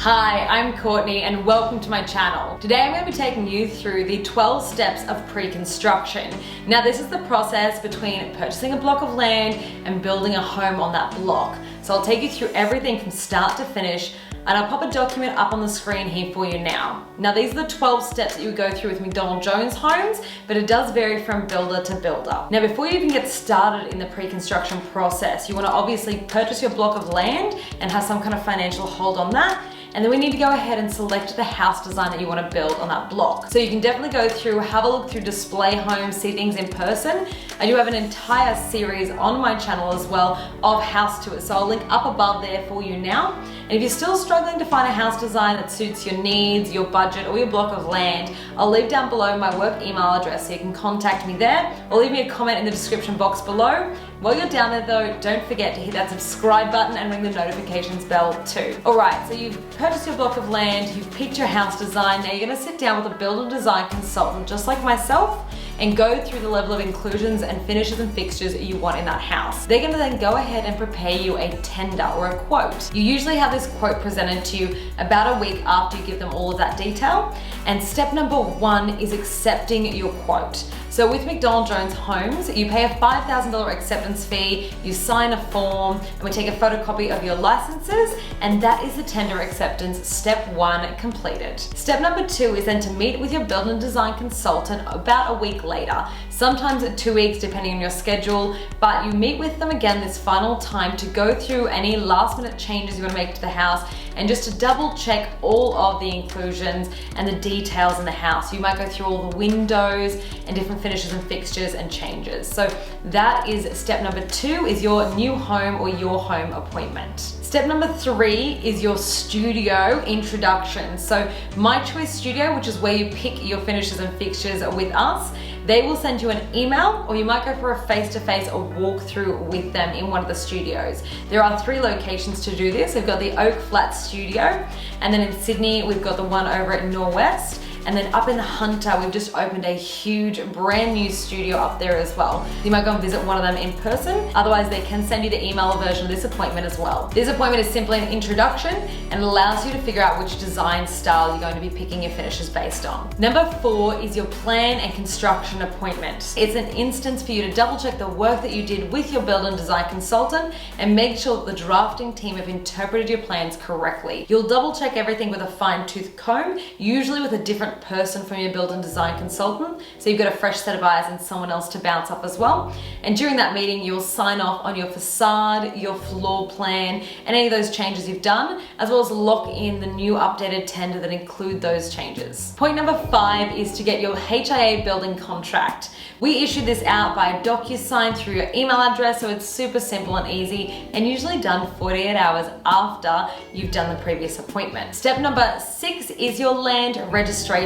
Hi, I'm Courtney and welcome to my channel. Today I'm going to be taking you through the 12 steps of pre-construction. Now this is the process between purchasing a block of land and building a home on that block. So I'll take you through everything from start to finish, and I'll pop a document up on the screen here for you now. Now these are the 12 steps that you would go through with McDonald Jones Homes, but it does vary from builder to builder. Now before you even get started in the pre-construction process, you want to obviously purchase your block of land and have some kind of financial hold on that. And then we need to go ahead and select the house design that you want to build on that block. So you can definitely go through, have a look through display homes, see things in person. I do have an entire series on my channel as well of house tours. So I'll link up above there for you now. And if you're still struggling to find a house design that suits your needs, your budget, or your block of land, I'll leave down below my work email address so you can contact me there, or leave me a comment in the description box below. While you're down there though, don't forget to hit that subscribe button and ring the notifications bell too. Alright, so you've purchased your block of land, you've picked your house design, now you're going to sit down with a build and design consultant just like myself and go through the level of inclusions and finishes and fixtures you want in that house. They're going to then go ahead and prepare you a tender or a quote. You usually have this quote presented to you about a week after you give them all of that detail. And step number one is accepting your quote. So with McDonald Jones Homes, you pay a $5,000 acceptance fee, you sign a form, and we take a photocopy of your licenses, and that is the tender acceptance, step one completed. Step number two is then to meet with your build and design consultant about a week later, sometimes at 2 weeks depending on your schedule, but you meet with them again this final time to go through any last minute changes you want to make to the house and just to double check all of the inclusions and the details in the house. You might go through all the windows and different finishes and fixtures and changes. So that is step number two, is your new home or your home appointment. Step number three is your studio introduction. So My Choice Studio, which is where you pick your finishes and fixtures with us, they will send you an email, or you might go for a face-to-face or walkthrough with them in one of the studios. There are 3 locations to do this. We've got the Oak Flat Studio, and then in Sydney, we've got the one over at Norwest. And then up in the Hunter, we've just opened a huge brand new studio up there as well. You might go and visit one of them in person. Otherwise, they can send you the email version of this appointment as well. This appointment is simply an introduction and allows you to figure out which design style you're going to be picking your finishes based on. Number 4 is your plan and construction appointment. It's an instance for you to double check the work that you did with your build and design consultant and make sure that the drafting team have interpreted your plans correctly. You'll double check everything with a fine-tooth comb, usually with a different person from your build and design consultant, so you've got a fresh set of eyes and someone else to bounce off as well. And during that meeting, you'll sign off on your facade, your floor plan, and any of those changes you've done, as well as lock in the new updated tender that include those changes. Point number 5 is to get your HIA building contract. We issue this out by a DocuSign through your email address, so it's super simple and easy, and usually done 48 hours after you've done the previous appointment. Step number 6 is your land registration.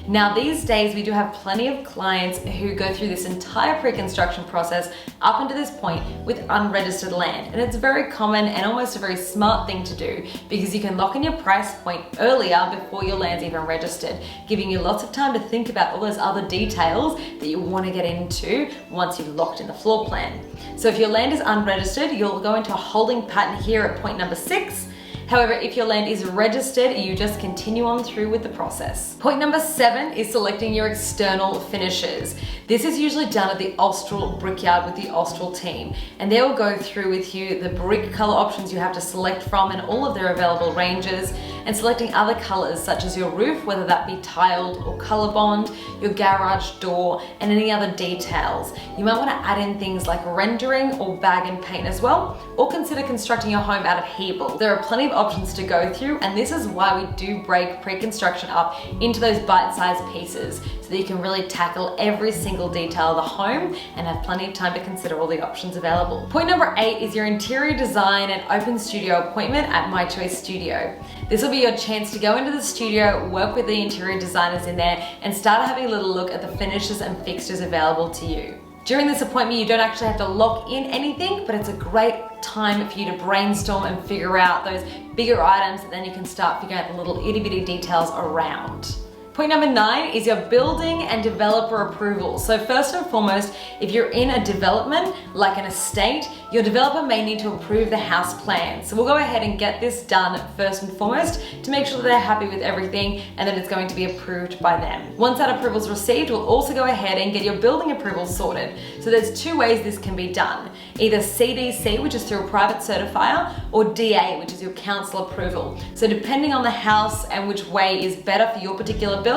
Now these days we do have plenty of clients who go through this entire pre-construction process up until this point with unregistered land, and it's very common and almost a very smart thing to do because you can lock in your price point earlier before your land's even registered, giving you lots of time to think about all those other details that you want to get into once you've locked in the floor plan. So if your land is unregistered, you'll go into a holding pattern here at point number 6. However, if your land is registered, you just continue on through with the process. Point number 7 is selecting your external finishes. This is usually done at the Austral Brickyard with the Austral team, and they will go through with you the brick color options you have to select from and all of their available ranges, and selecting other colors such as your roof, whether that be tiled or color bond, your garage door, and any other details. You might want to add in things like rendering or bag and paint as well, or consider constructing your home out of Hebel. There are plenty of options to go through, and this is why we do break pre-construction up into those bite-sized pieces so that you can really tackle every single detail of the home and have plenty of time to consider all the options available. Point number 8 is your interior design and open studio appointment at My Choice Studio. This will be your chance to go into the studio, work with the interior designers in there, and start having a little look at the finishes and fixtures available to you. During this appointment, you don't actually have to lock in anything, but it's a great time for you to brainstorm and figure out those bigger items, and then you can start figuring out the little itty bitty details around. Point number 9 is your building and developer approval. So first and foremost, if you're in a development, like an estate, your developer may need to approve the house plan. So we'll go ahead and get this done first and foremost to make sure that they're happy with everything and that it's going to be approved by them. Once that approval is received, we'll also go ahead and get your building approval sorted. So there's 2 ways this can be done. Either CDC, which is through a private certifier, or DA, which is your council approval. So depending on the house and which way is better for your particular build,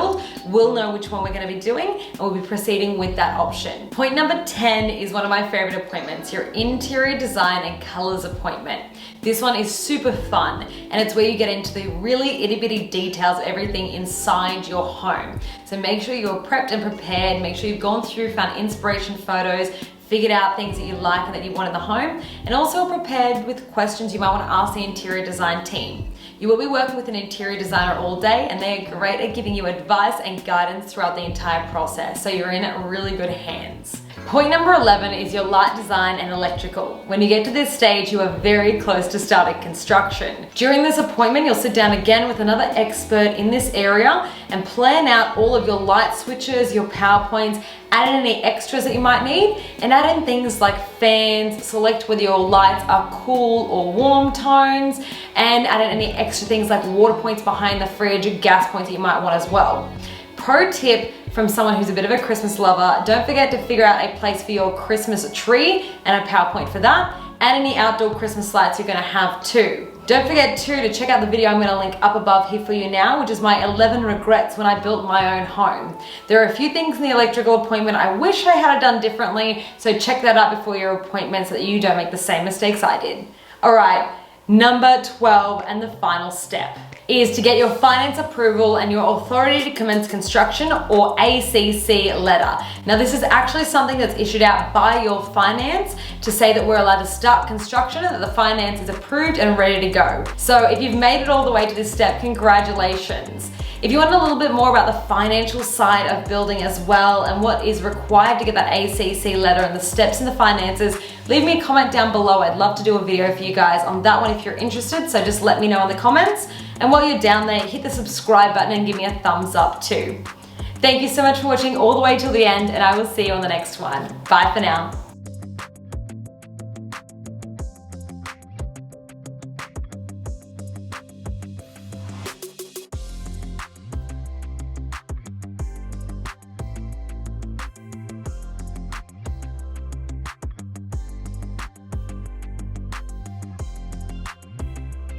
we'll know which one we're going to be doing and we'll be proceeding with that option. Point number 10 is one of my favorite appointments, your interior design and colors appointment. This one is super fun and it's where you get into the really itty bitty details of everything inside your home. So make sure you're prepped and prepared, make sure you've gone through, found inspiration photos, figured out things that you like and that you want in the home, and also prepared with questions you might want to ask the interior design team. You will be working with an interior designer all day and they are great at giving you advice and guidance throughout the entire process, so you're in really good hands. Point number 11 is your light design and electrical. When you get to this stage, you are very close to starting construction. During this appointment, you'll sit down again with another expert in this area and plan out all of your light switches, your power points, add in any extras that you might need, and add in things like fans, select whether your lights are cool or warm tones, and add in any extra things like water points behind the fridge or gas points that you might want as well. Pro tip from someone who's a bit of a Christmas lover, don't forget to figure out a place for your Christmas tree and a power point for that, and any outdoor Christmas lights you're gonna have too. Don't forget too to check out the video I'm going to link up above here for you now, which is my 11 regrets when I built my own home. There are a few things in the electrical appointment I wish I had done differently, so check that out before your appointment so that you don't make the same mistakes I did. Alright, number 12 and the final step is to get your finance approval and your authority to commence construction, or ACC letter. Now this is actually something that's issued out by your finance to say that we're allowed to start construction and that the finance is approved and ready to go. So if you've made it all the way to this step, congratulations. If you want to know a little bit more about the financial side of building as well and what is required to get that ACC letter and the steps in the finances, leave me a comment down below. I'd love to do a video for you guys on that one if you're interested, so just let me know in the comments. And while you're down there, hit the subscribe button and give me a thumbs up too. Thank you so much for watching all the way till the end, and I will see you on the next one. Bye for now.